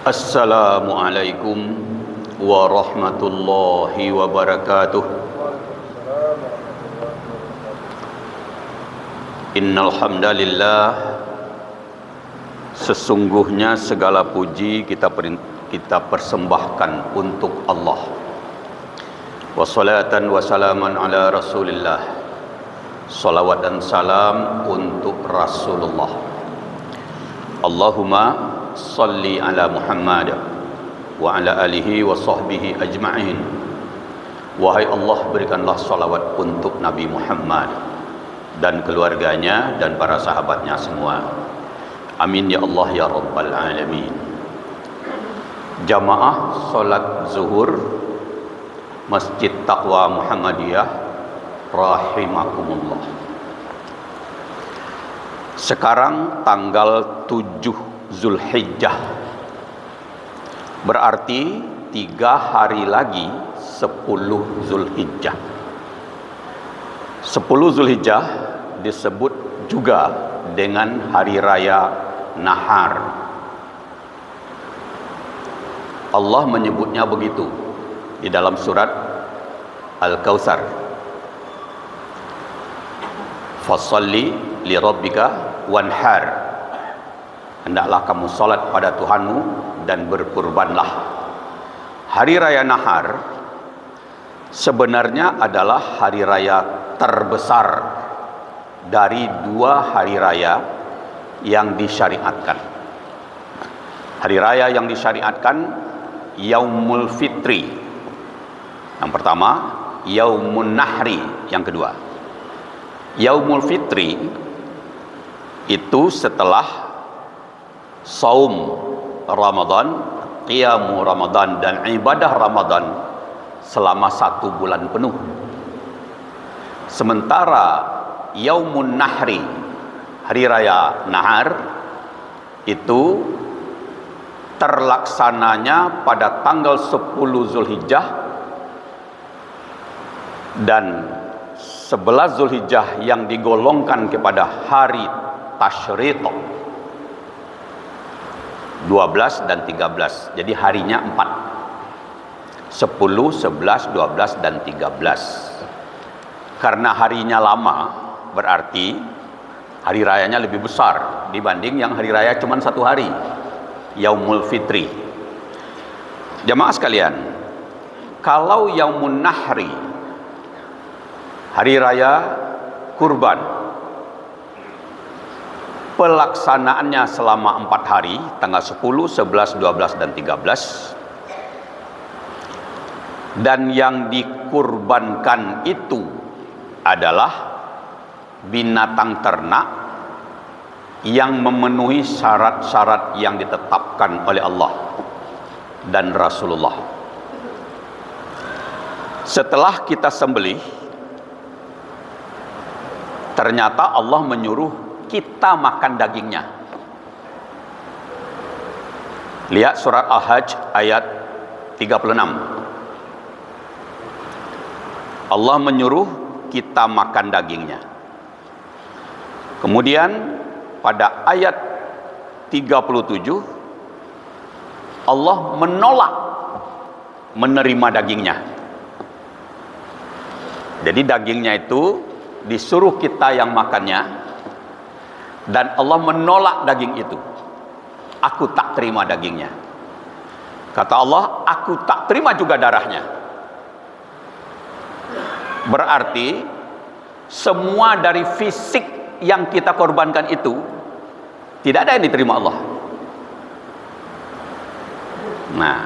Assalamualaikum warahmatullahi wabarakatuh. Innal hamdalillah, sesungguhnya segala puji kita persembahkan untuk Allah. Wassalatan wassalaman ala Rasulillah. Salawat dan salam untuk Rasulullah. Allahumma salli ala Muhammad wa ala alihi wa sahbihi ajma'in. Wahai Allah, berikanlah salawat untuk Nabi Muhammad dan keluarganya dan para sahabatnya semua. Amin ya Allah ya Rabbal Alamin. Jamaah salat zuhur Masjid Taqwa Muhammadiyah rahimakumullah. Sekarang tanggal 7 Zulhijjah, berarti 3 hari lagi 10 Zulhijjah. 10 Zulhijjah disebut juga dengan hari raya Nahar. Allah menyebutnya begitu di dalam surat Al-Kautsar. Fasholli li rabbika wanhar. Hendaklah kamu salat pada Tuhanmu dan berkurbanlah. Hari raya Nahar sebenarnya adalah hari raya terbesar dari 2 hari raya yang disyariatkan. Hari raya yang disyariatkan Yaumul Fitri yang pertama, Yaumun Nahri yang kedua. Yaumul Fitri itu setelah saum Ramadan, qiyamu Ramadan dan ibadah Ramadan selama 1 bulan penuh. Sementara Yaumun Nahri, hari raya Nahar, itu terlaksananya pada tanggal 10 Zulhijjah dan 11 Zulhijjah yang digolongkan kepada hari Tasyriq, 12 dan 13. Jadi harinya 4. 10, 11, 12 dan 13. Karena harinya lama, berarti hari rayanya lebih besar dibanding yang hari raya cuma 1 hari, Yaumul Fitri. Jamaah sekalian, kalau Yaumun Nahri, hari raya kurban, pelaksanaannya selama 4 hari, tanggal 10, 11, 12, dan 13. Dan yang dikurbankan itu adalah binatang ternak yang memenuhi syarat-syarat yang ditetapkan oleh Allah dan Rasulullah. Setelah kita sembelih, ternyata Allah menyuruh kita makan dagingnya. Lihat surat Al-Hajj ayat 36. Allah menyuruh kita makan dagingnya. Kemudian pada ayat 37 Allah menolak menerima dagingnya. Jadi dagingnya itu disuruh kita yang makannya, dan Allah menolak daging itu. Aku tak terima dagingnya. Kata Allah, aku tak terima juga darahnya. Berarti semua dari fisik yang kita korbankan itu tidak ada yang diterima Allah. Nah,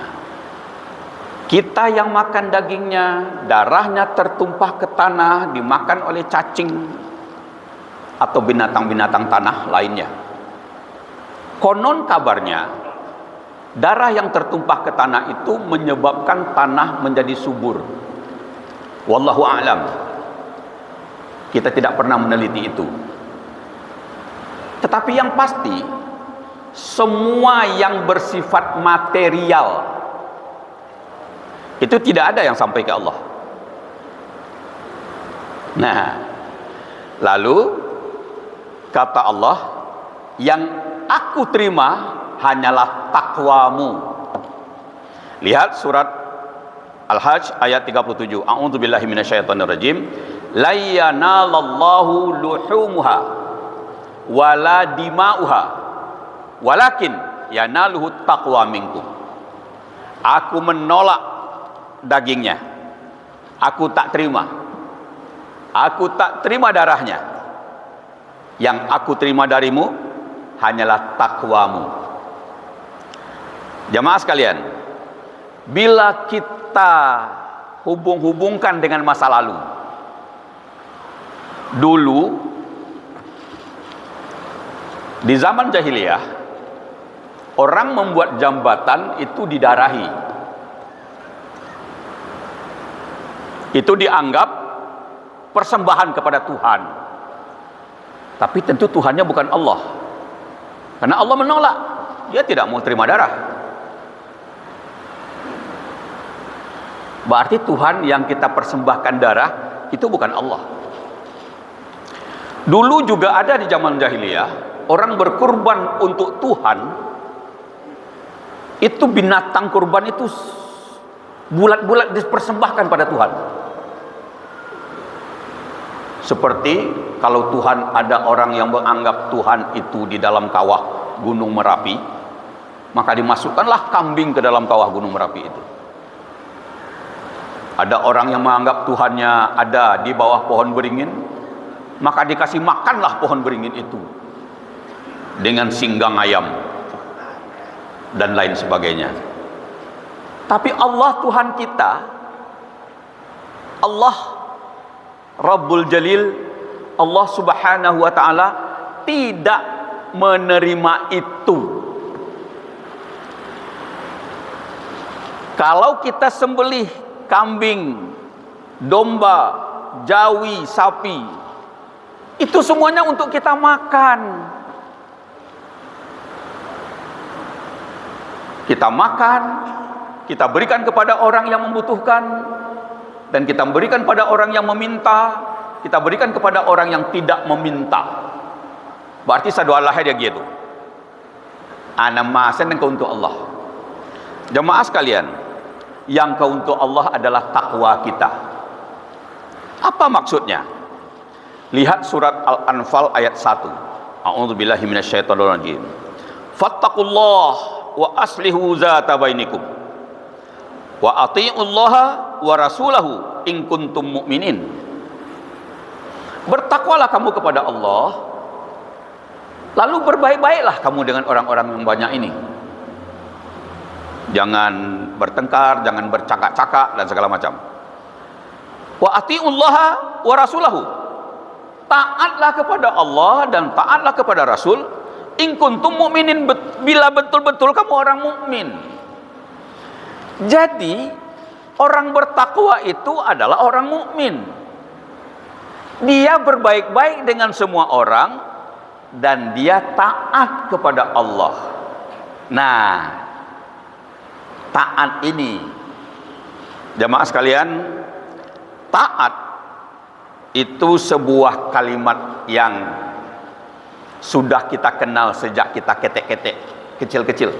kita yang makan dagingnya, darahnya tertumpah ke tanah, dimakan oleh cacing atau binatang-binatang tanah lainnya. Konon kabarnya, darah yang tertumpah ke tanah itu menyebabkan tanah menjadi subur. Wallahu a'lam. Kita tidak pernah meneliti itu. Tetapi yang pasti, semua yang bersifat material itu tidak ada yang sampai ke Allah. Nah, lalu kata Allah, yang aku terima hanyalah takwamu. Lihat surat Al-Hajj ayat 37. A'udzubillahi minasyaitonirrajim. La yanalallahu luhumuha wala dima'uha walakin yanaluhu taqwa minkum. Aku menolak dagingnya. Aku tak terima. Aku tak terima darahnya. Yang aku terima darimu hanyalah takwamu. Jamaah sekalian, bila kita hubung-hubungkan dengan masa lalu, dulu di zaman jahiliyah, orang membuat jambatan itu didarahi. Itu dianggap persembahan kepada Tuhan. Tapi tentu Tuhannya bukan Allah. Karena Allah menolak. Dia tidak mau terima darah. Berarti Tuhan yang kita persembahkan darah itu bukan Allah. Dulu juga ada di zaman jahiliyah, orang berkurban untuk Tuhan. Itu binatang kurban itu bulat-bulat dipersembahkan pada Tuhan. Seperti kalau Tuhan, ada orang yang menganggap Tuhan itu di dalam kawah Gunung Merapi, maka dimasukkanlah kambing ke dalam kawah Gunung Merapi itu. Ada orang yang menganggap Tuhannya ada di bawah pohon beringin, maka dikasih makanlah pohon beringin itu dengan singgang ayam dan lain sebagainya. Tapi Allah Tuhan kita, Allah Rabbul Jalil, Allah Subhanahu wa ta'ala tidak menerima itu. Kalau kita sembelih kambing, domba, jawi, sapi, itu semuanya untuk kita makan. Kita makan, kita berikan kepada orang yang membutuhkan, dan kita berikan pada orang yang meminta, kita berikan kepada orang yang tidak meminta. Berarti sadu Allah dia gitu. Ana masen kau untuk Allah. Jemaah sekalian, yang kau untuk Allah adalah takwa kita. Apa maksudnya? Lihat surat Al-Anfal ayat 1. A'udzubillahi minasyaitonirrajim. Fattaqullah wa aslihu zata bainikum wa ati'ullaha wa rasulahu in kuntum mu'minin. Bertakwalah kamu kepada Allah, lalu berbaik-baiklah kamu dengan orang-orang yang banyak ini. Jangan bertengkar, jangan bercakap-cakap dan segala macam. Wa ati'ullaha wa rasulahu. Taatlah kepada Allah dan taatlah kepada Rasul in kuntum mu'minin, bila betul-betul kamu orang mukmin. Jadi orang bertakwa itu adalah orang mukmin. Dia berbaik-baik dengan semua orang dan dia taat kepada Allah. Nah, taat ini, jamaah sekalian, taat itu sebuah kalimat yang sudah kita kenal sejak kita ketek-ketek, kecil-kecil.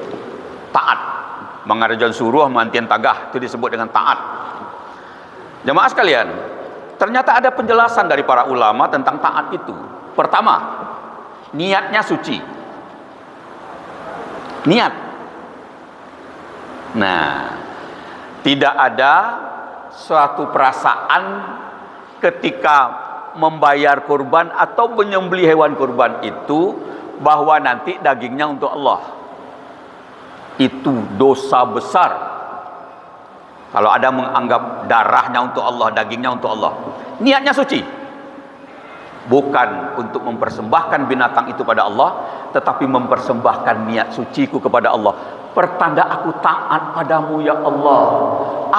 Taat. Mengarajan suruh mantian tagah, itu disebut dengan taat. Jemaah sekalian, ternyata ada penjelasan dari para ulama tentang taat itu. Pertama, niatnya suci. Niat. Nah, tidak ada suatu perasaan ketika membayar kurban atau menyembelih hewan kurban itu bahwa nanti dagingnya untuk Allah. Itu dosa besar. Kalau ada menganggap darahnya untuk Allah, dagingnya untuk Allah. Niatnya suci. Bukan untuk mempersembahkan binatang itu pada Allah, tetapi mempersembahkan niat suciku kepada Allah. Pertanda aku taat padamu ya Allah.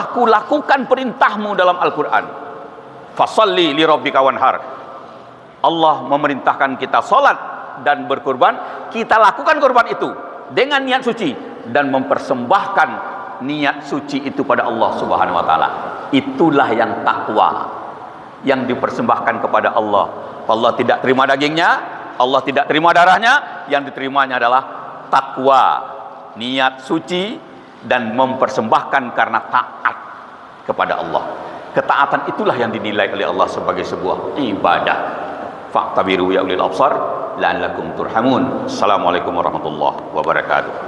Aku lakukan perintahmu dalam Al-Quran. Fasalli li rabbika wanhar. Allah memerintahkan kita salat dan berkurban. Kita lakukan kurban itu dengan niat suci dan mempersembahkan niat suci itu pada Allah Subhanahu wa taala. Itulah yang takwa, yang dipersembahkan kepada Allah. Allah tidak terima dagingnya, Allah tidak terima darahnya, yang diterimanya adalah takwa, niat suci dan mempersembahkan karena taat kepada Allah. Ketaatan itulah yang dinilai oleh Allah sebagai sebuah ibadah. Fa'tabiru ya ulil absar la'allakum turhamun. Assalamualaikum warahmatullahi wabarakatuh.